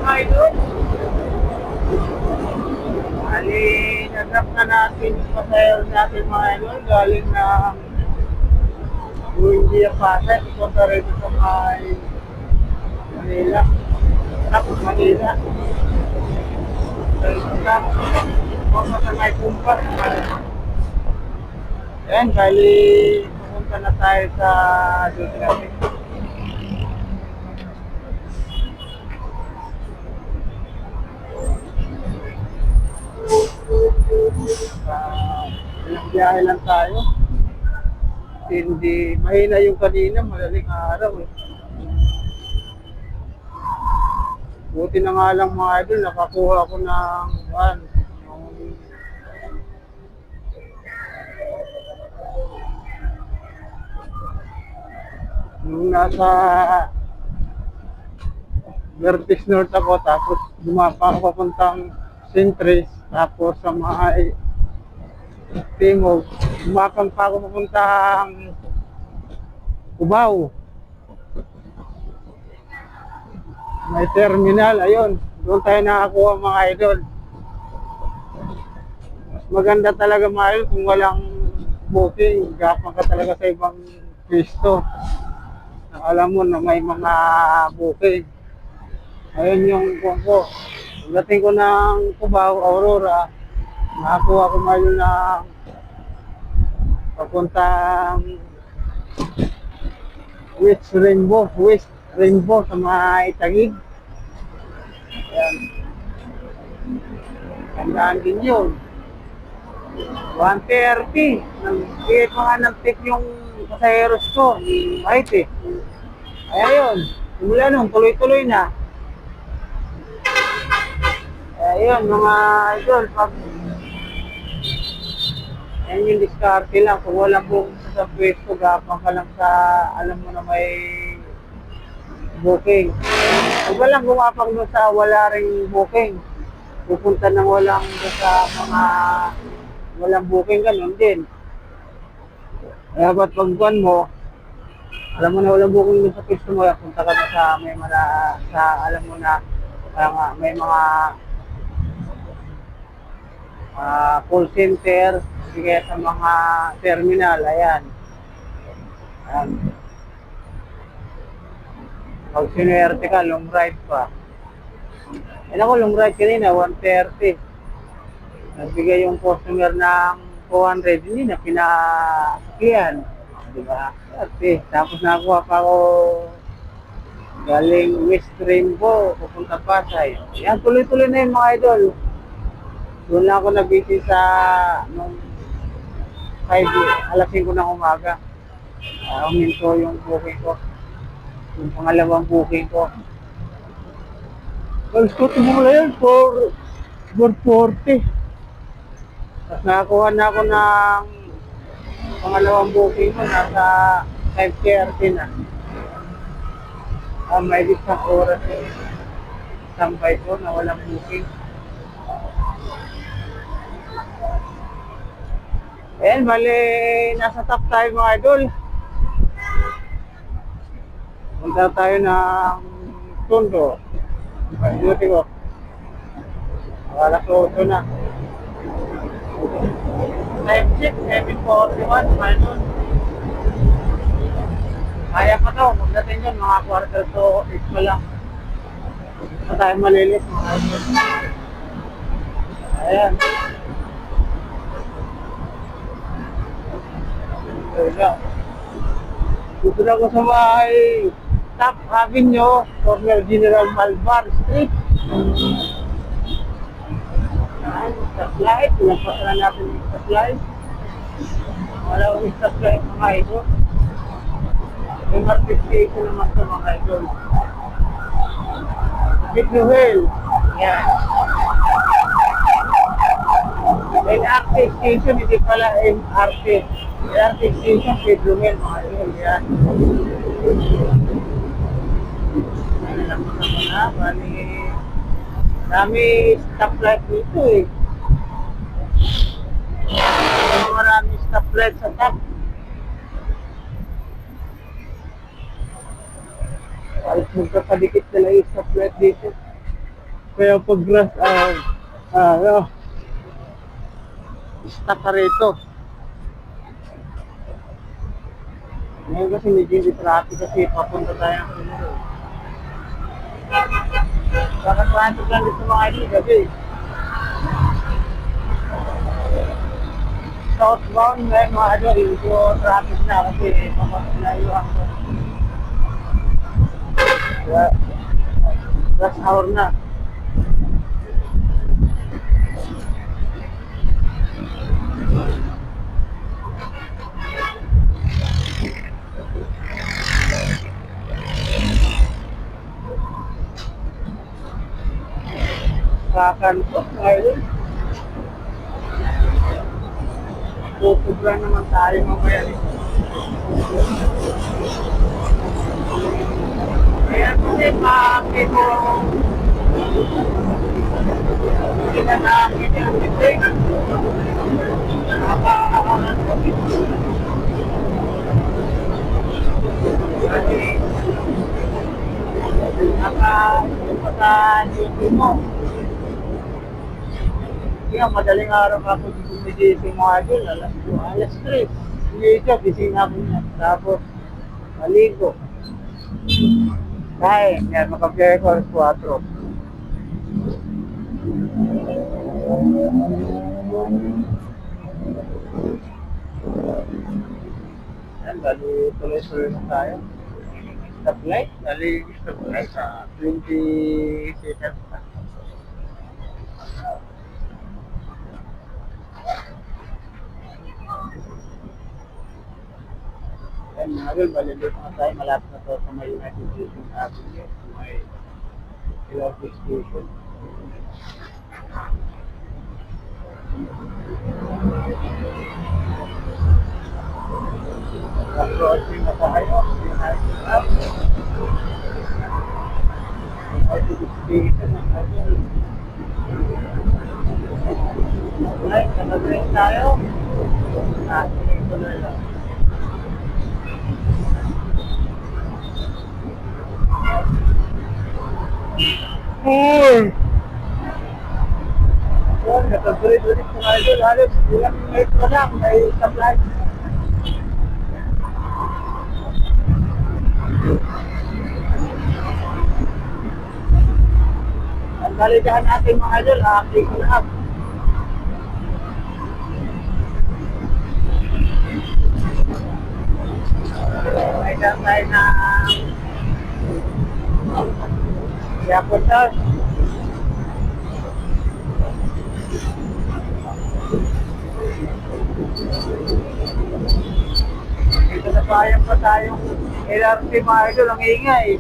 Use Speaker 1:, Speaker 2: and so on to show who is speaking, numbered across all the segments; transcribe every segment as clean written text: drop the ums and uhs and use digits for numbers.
Speaker 1: mga idol. Ali, nag-drop na natin yung pasahero natin mga idol. Galing na Buendia Pasay. Punta rito sa may Manila. Tapos Manila. Tapos sa may Kumpas. Ayan, bali pupunta na tayo sa duty natin. Ilang biyahe lang tayo. Hindi, mahina yung kanina, malaling araw eh. Buti na nga lang mga idol, nakakuha ko ng nung nasa Vertis North ako, tapos dumapa ako papuntang Sintris, tapos sa mga Timog, dumapang pa ako papuntang Cubao. May terminal, ayun, doon tayo nakakuha mga idol. Mas maganda talaga mga idol kung walang booking, gapang ka talaga sa ibang pisto. Alam mo na may mga booking. Ayun yung ko. Pagdating ko ng Cubao, Aurora, nakakuha ko ngayon ng papuntang West Rainbow sa mga Itagig. Ayan. Tandaan din yun. 130. Nag-create pa nga ng tip yung pasaheros ko. Right eh. Ayun. Simula nun, tuloy-tuloy na. Ayun, mga idol, pag yan yung diskarte lang. Kung wala pong sa pwesto, gapang ka lang sa, alam mo na may booking. Kung walang gumapang doon sa wala ring booking, pupunta ng walang doon sa mga walang booking, ganun din. Kaya ba't pagbuwan mo, alam mo na walang booking doon sa pwesto mo, punta ka na sa may mga, sa alam mo na, may mga call center, sige sa mga terminal, ayan. Ayan. Pag sinuwerte ka, long ride pa. Ayan ako, long ride kanina, 130. Nagbigay yung customer ng 400, hindi na pinakyan. Diba? Okay. Tapos nakakuha pa ako galing West Rainbow, pupunta Pasay. Ayan, tuloy-tuloy na yun mga idol. Doon lang ako nag-busy sa nung 5, alas 5 ng umaga. Huminto yung booking ko. Yung pangalawang booking ko. Alas ko tumula yun for 440. Tapos nakakuha na ako ng pangalawang booking ko. Nasa 5:30 na. May isang oras yun. Sampay ko na walang booking. Ayan, bali, nasa top tayo mga idol. Punta tayo ng Tondo. Duty ko. Alas 8 na. Time check, 7:41, mga idol. Kaya pa to, magdating yun, mga quarter to 8 pa lang. Hindi tayo malilis mga idol. Ayan. Dito na ako sa may Top Avenue, corner General Malvar Street. Stoplight, pinapasa na natin yung stoplight. Wala akong stoplight mga idol. MRT station naman ito mga idol. Bigno Hill. Yan. MRT station, hindi pala MRT. MRT station, Bigno Hill mga idol. Yan. Bali, dami stoplight dito eh. Marami stoplight sa top. Kahit magkapadikit na lang yung stoplight dito. Kaya pag rush hour, ano, stuck ka rito. Ngayon kasi medyo hindi traffic kasi papunta tayo ng Pinuro. Baka traffic lang dito mga idol gabi. Southbound ngayon mga idol, medyo traffic na kasi papasok na yung ako. Kaya, rush hour na. Kakantok ngayon. Tutubra naman tayo mamaya. Kaya kasi pake mo hindi na namin yung titig. Nakakaangan ko dito. Kasi duty mo. Kaya madaling araw ako gumigising mga idol, alas 3. Medyo gising ako niya. Tapos, maligo. Kaya, yan, makapiyay ko alas 4. Yan, bali tuloy-tuloy na tayo. Stoplight, bali stoplight sa 20 seconds na. Yan mga idol, bali dito na tayo, malapit na to sa may United Nations Avenue, sa may Ilocos Station. Crossing na tayo, United Avenue. United Station ng idol. Ay, nakagrin tayo. Tuloy lang. Hey! Yan, nakagrin ulit sa idol. Halos, ilang minute pa lang, may supply. Ang kaligahan natin mga idol, click on up. May daan tayo na Yapon tayo. Dito na bayang pa tayong LRT mga idol, ang ingay.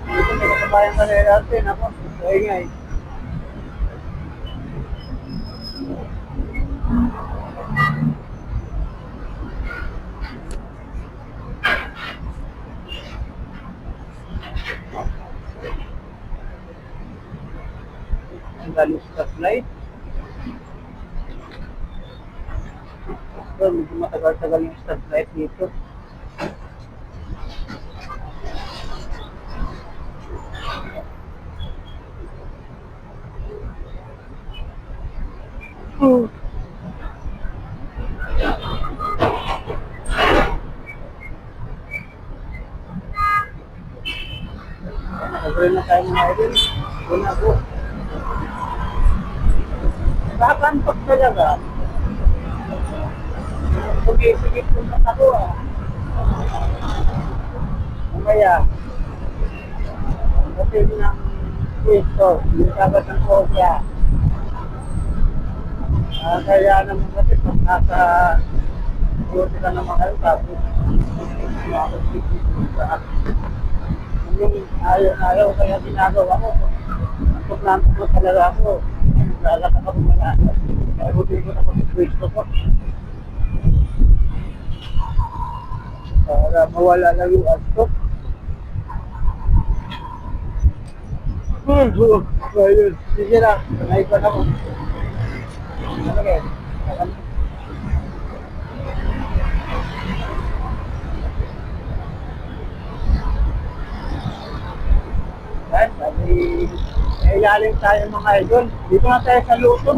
Speaker 1: Dito na bayang ka na LRT, nako, ang ingay. Ang galing stoplight. So, medyo matagal-tagal yung stoplight dito. Nakagrin na tayo mga idol. Una po. Nakakantok talaga. Sumisigit ko na ako Mamaya. Kasi ng pwesto, yung sabat ng kopya. Kaya naman kasi pag nasa buti ka naman kayo, tapos makakasipit sa yung ayaw kaya ginagawa ko. Pag nantok na talaga ako, lalakad ako malakas. Kaya buti ko na sa pwesto ko. Para mawala lang yung astok. Ayun, sige na, sanay ko na ko. Okay. Yan, sabi ilalim tayo mga idol. Dito na tayo sa Luzon.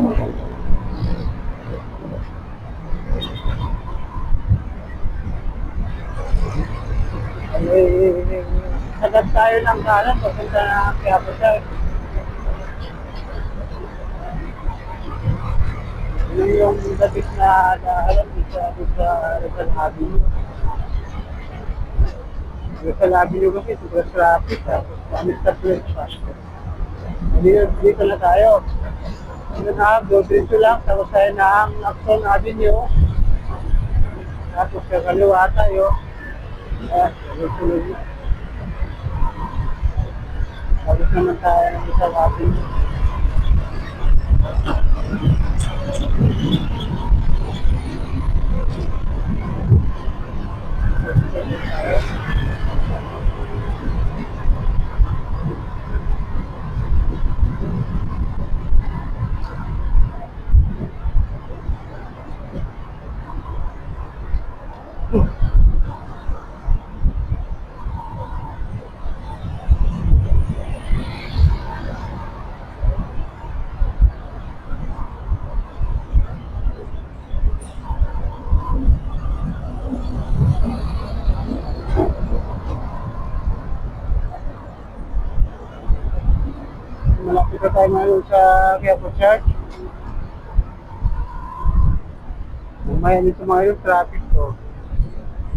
Speaker 1: Sagad tayo ng kanan, papunta na Quiapo tayo. Yun yung dapat na alam dito sa Rizal Avenue. Rizal Avenue kasi super traffic. Damit sa place pa. Dito na tayo. Ano na, dito lang. Tapos tayo na ang Lacson Avenue. Tapos kakaliwa tayo. Sunod na. Tapos naman tayo ng Rizal Avenue. Malapit na tayo ngayon sa Quiapo Church. Umaya dito mga yung traffic to.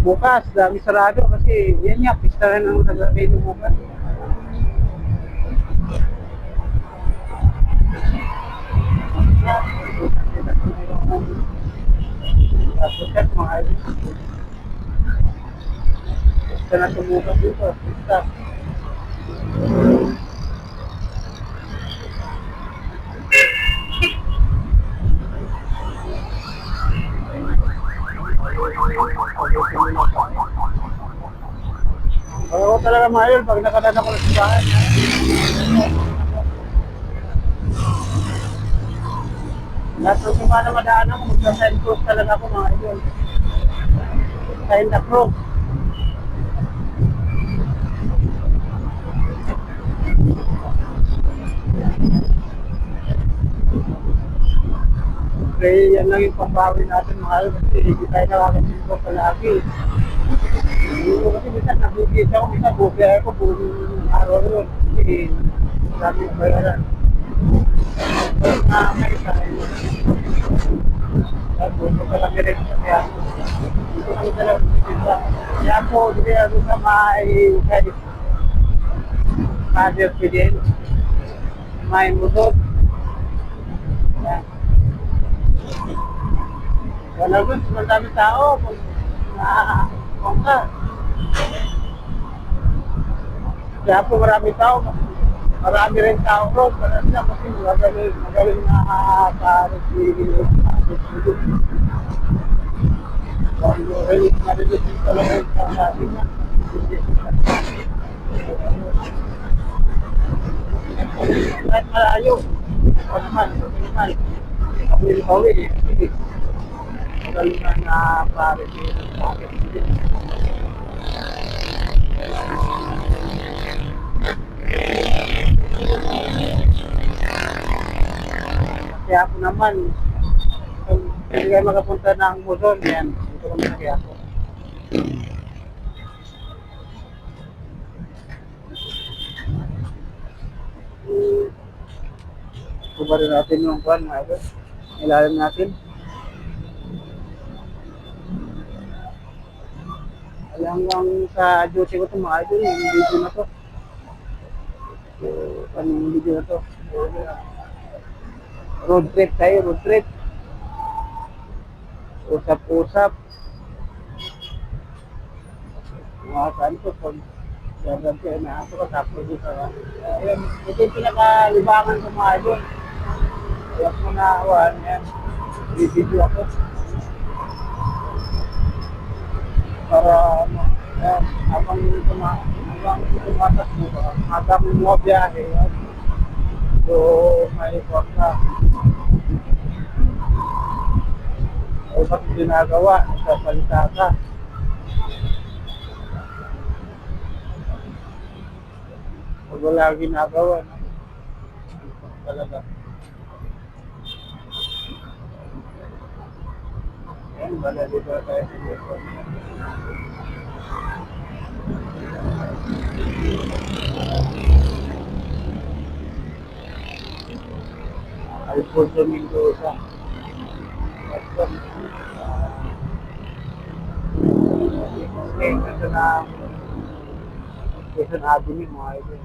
Speaker 1: Bukas, dami sarado kasi yan nga, pista rin ang nagagay ng bukas. Quiapo Church mga idol. Pista na tumukas dito, pista. Oo talaga mga idol, pag nakadaan ako sa bahay. Lahat ng kumana madaan ako, magsa-sign cross talaga ako mga idol. Sign the cross. Kaya yan lang yung pambawi natin mga idol kasi hindi tayo nakakasinto palagi. Kasi minsan nabugis ako, minsan bugay ako buong araw yun. Kasi marami yung bayaran. May tayo. At buto ka lang rin kaya dito kami talaga dito. Kaya po, dito ako sa may Father Fidel, may Mudod. Yan. Wala rin, madami tao. Kung ka. Kaya po marami tao. Marami rin tao bro. Marami na kasi magaling na pa-receive. Really, marilis yung talaga yung sabi niya. Kahit malayo. O naman, kami magaling na pa-receive sa akin. Kaya ako naman, kung hindi kayo makapunta ng Luzon, yan, dito kami sa Quiapo. Kuba rin natin yung kwan, mga idol. Ilalim natin. Hanggang sa duty ko ito, mga idol, yung video na to. Yung video na to. Road trip tayo, road trip. Usap-usap. Mga saan ko, pag gaganti na ako, tapos dito. Ayun, ito yung pinakalibangan ko mga idol. Kaya ko na awan, yan. Video ako. Para, yan, habang tumatas mo, habang mo biyahe, yan. So, may ikot ka. O ba't ginagawa? Nagsasalita ka. Pag Pag wala ginagawa, no? Talaga. Ayan, wala dito tayo sa dito. Alfonso Mendoza. Okay, ito na Quezon Avenue, mga idol.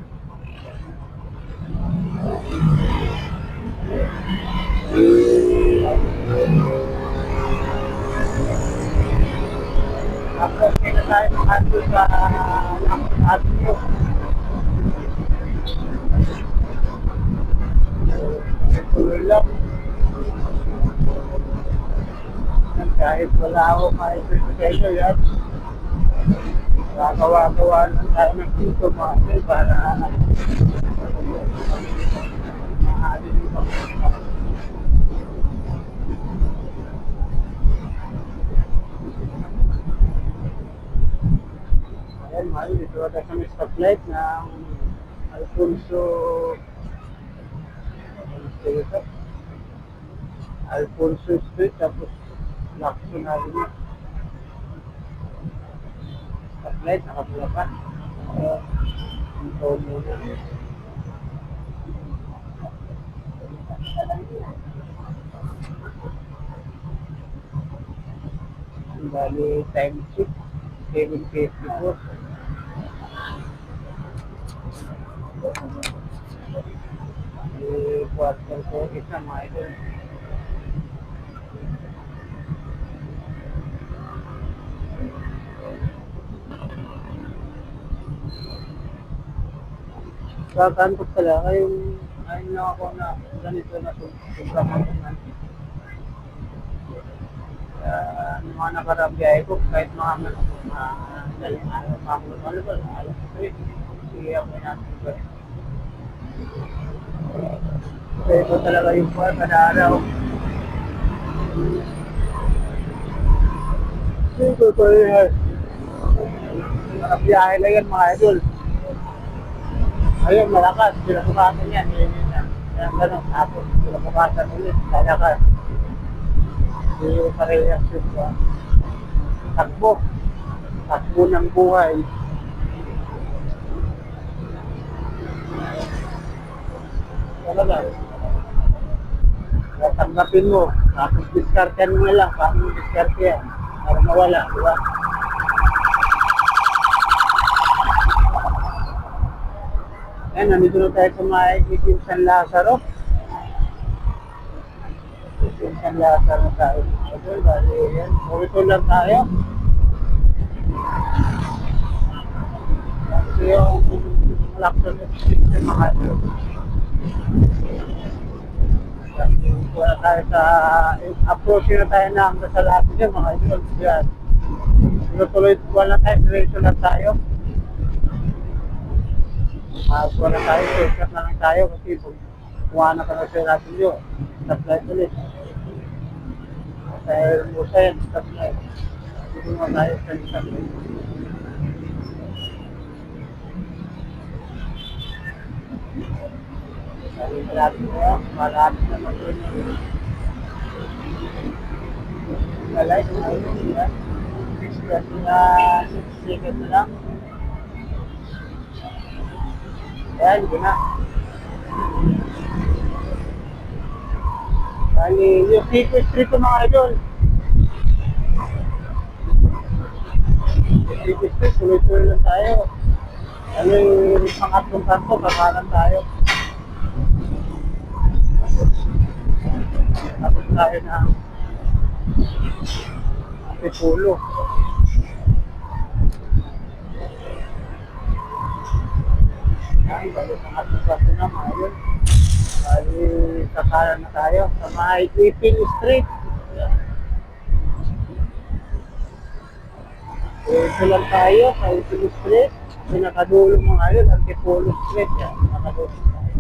Speaker 1: Tapos, kaya tayo makando sa Quezon Avenue. Tuloy lang. Kahit wala ako ma-exercise yan, gagawa-gawa lang tayo ng dito mga idol para mahalin yung pagkakas. Ayan, mahal, dito na tayo sa stoplight ng Alfonso Alfonso Street, tapos Lacson Avenue. Stoplight, nakapula pa. Ito muna. Bali, time check, 7:54. Quarter ko isa mga idol. Kakantok talaga yung ayun lang ako na ganito na sobrang mangunan. Yung mga nakarabiyay ko, kahit mga daling araw, mga ba, alam ko rin, sige ako natin ba. So ito talaga yung kada araw. Ito ko yan. Nakabiyahe lang yan mga idol. Ayun, malakas. Pinabukasan yan. Kaya gano'n. Tapos, pinabukasan ulit. Lalakas. Hindi yung pareaction ko. Takbo. Takbo ng buhay. Talaga. Kaya tanggapin mo. Tapos diskartean mo na lang. Paano diskarte yan? Para mawala. Diba? Ayan, nandito na tayo sa may Itim San Lazaro. Itim San Lazaro tayo. Okay, bali yan. Purito lang tayo. Kasi yung Lacson Street sa mga ito. Wala tayo sa approach na tayo na ang kasalato dyan, mga ito. Yan. Tuloy-tuloy, wala tayo. Diretso lang tayo. Wala tayo, shortcut na lang tayo kasi kuha na ka na siya natin yun. Stoplight ulit. Dahil musa yan, stoplight. Dito nga tayo sa stoplight. Dahil malapit na yun, malapit na mag-yun. Malay, ayun yan. 6 seconds na lang. Ayan, yun na. Bali, yung Pico Street ko mga idol. Pico Street, tuloy-tuloy lang tayo. Ano yung pangatlong kanto, kakalan tayo. Tapos tayo na Pipulo. Ay, bali pangatlong kanto na mga idol. Bali, kakalan na tayo sa may Ipil Street. Ito lang tayo sa Ipil Street. Pinakadulo mga idol, ang Pipulo Street. Pinakadulo tayo.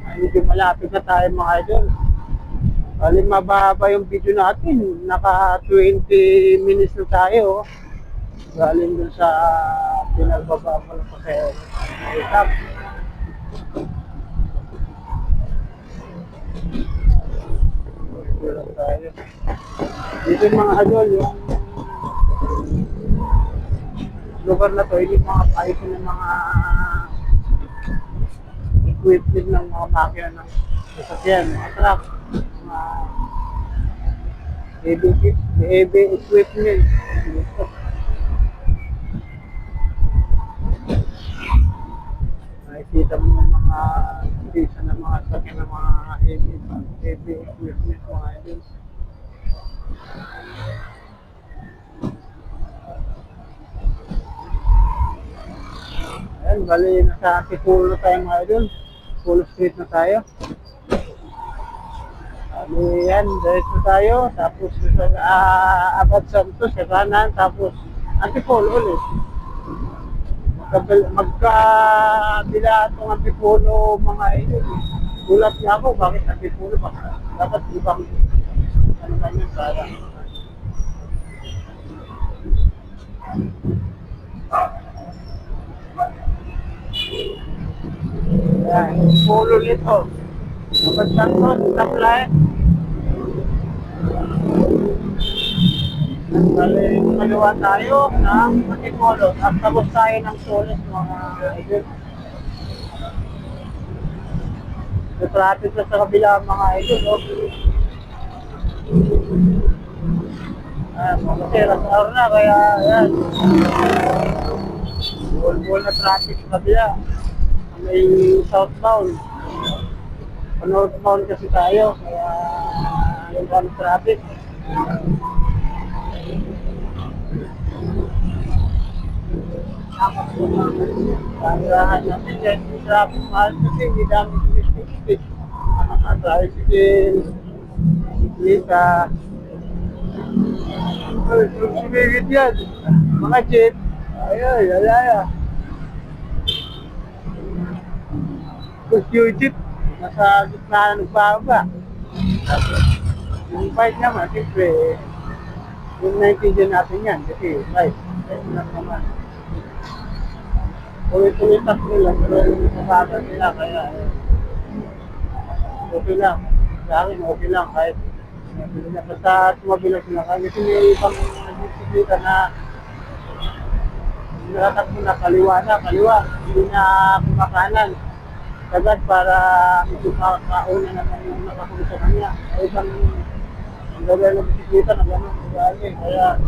Speaker 1: Ay, medyo malapit na tayo mga idol. Bali, mababa yung video natin. Naka 20 minutes na tayo. Galing dun sa pinagbaba mo lang pa kayo. Stop. Wala tayo. Dito yung mga idol, yung lugar na to, yung mga paito ng mga equipment ng mga makina ng sasakyan, mga truck, mga heavy equipment. Nakikita mo yung mga pisa ng mga sakyan ng mga heavy equipment, mga idol. Ayan, bali nasa Antipolo na tayo mga idol. Polo Street na tayo. Bali yan, diretso tayo. Tapos Abad Santos sa kanan. Tapos Antipolo ulit. Magkabila itong Antipolo mga idol. Gulat niya ako, bakit Antipolo ba? Dapat ibang ano kanya para. Ayan, polo nito. Abad Santos, supply. Bali, kaliwa tayo ng Antipolo. At tapos tayo ng Solis mga idol. May traffic na sa kabila mga idol. Oh. Kasi rasar na, kaya yan. Bol na traffic sa kabila. May southbound. Northbound kasi tayo, kaya yung traffic. Tangahan natin dyan yung traffic mahal kasi hindi dami tumistik. Tricycle, bisikleta. Sumigit yan. Mga jeep. Ayun, alaya. Tapos yung jeep, nasa gitna na nagbaba. Yung bike naman, siyempre, yung naintindihan natin yan kasi bike lang naman. Tuloy-tuloy tatlo lang, pero yung mababa nila kaya okay lang. Sa akin, okay lang kahit basta tumabilang sila. Kasi may ibang disiplita na nakatakbo na kaliwa, hindi na kumakanan. Agad para makauna naman yung nakakulit sa kanya. Ay isang ang gagawin ng bisikleta na gano'n. Kaya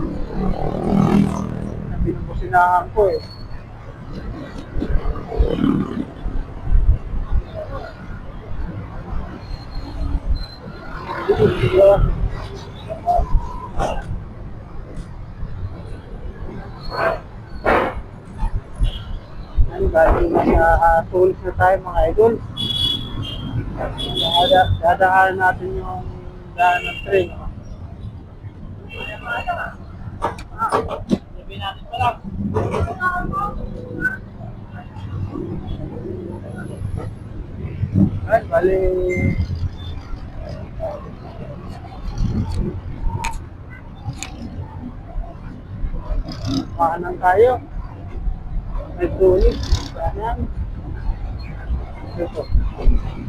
Speaker 1: pinagkusinahan ko eh. Dahil nasa Solis na tayo mga idol. Dadaan natin yung daan ng train. Sabi natin pa lang. Ay, bali. Maanan tayo. May tulis. Kanan. Ito.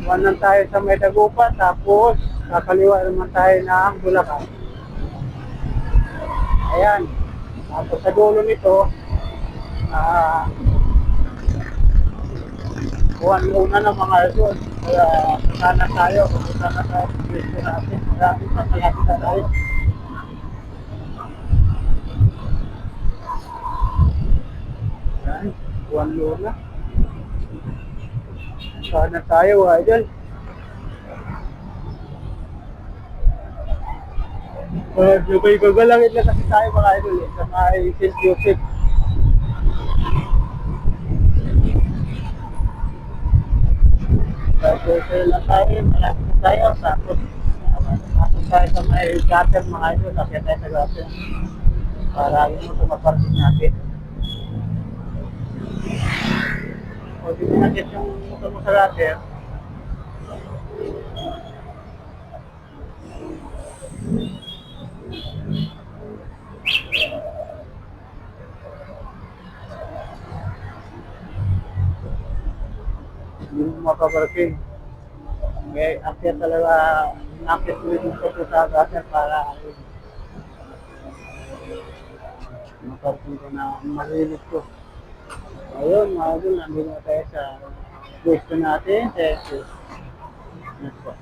Speaker 1: Kanan tayo sa Metagupa. Tapos, kakaliwa naman tayo ng Bulacan. Ayan. Tapos sa dulo nito, buwan muna ng mga idol. Kaya, sana tayo. Sana tayo sa pwesto natin. Marami pa malapit na tayo. Ayan. Buwan muna. Sana tayo, idol. Gagawalangit lang kasi tayo mga idol eh, sa mga St. Joseph. Gagawin lang tayo, malapit na tayo. Tapos tayo sa may gutter mga idol, kasi tayo sa gutter. Para yung ito maparking natin. O dito natin yung motor mo sa gutter. Hindi mo mapaparking. Kaya akyat talaga, akyat mo yung sa gutter para maparking ko na malinis ko. Ayun, mga idol, nandun na tayo sa pwesto natin. Thank you. Yes po.